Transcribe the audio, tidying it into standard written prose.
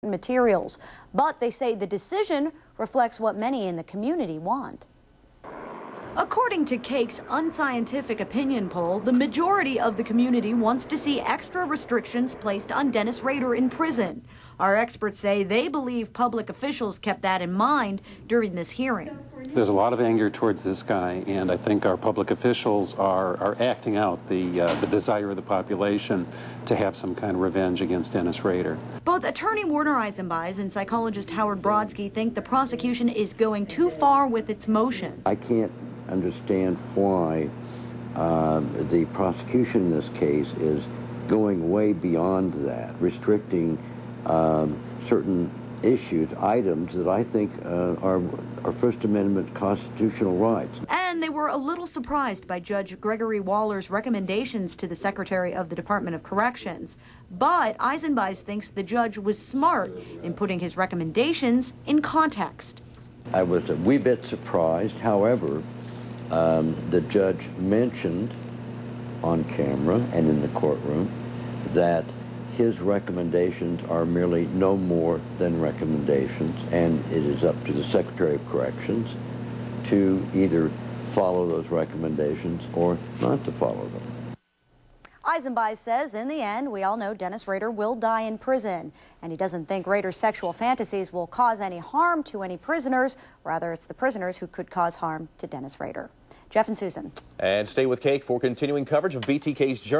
materials, but they say the decision reflects what many in the community want. According to Cake's unscientific opinion poll, the majority of the community wants to see extra restrictions placed on Dennis Rader in prison. Our experts say they believe public officials kept that in mind during this hearing. There's a lot of anger towards this guy, and I think our public officials are acting out the desire of the population to have some kind of revenge against Dennis Rader. Both attorney Warner Eisenbeis and psychologist Howard Brodsky think the prosecution is going too far with its motion. I can't understand why the prosecution in this case is going way beyond that, restricting certain issues, items that I think are First Amendment constitutional rights. And they were a little surprised by Judge Gregory Waller's recommendations to the Secretary of the Department of Corrections. But Eisenbeis thinks the judge was smart in putting his recommendations in context. I was a wee bit surprised. However, the judge mentioned on camera and in the courtroom that his recommendations are merely no more than recommendations, and it is up to the Secretary of Corrections to either follow those recommendations or not to follow them. Eisenbeis says in the end, we all know Dennis Rader will die in prison, and he doesn't think Rader's sexual fantasies will cause any harm to any prisoners. Rather, it's the prisoners who could cause harm to Dennis Rader. Jeff and Susan. And stay with Cake for continuing coverage of BTK's journey.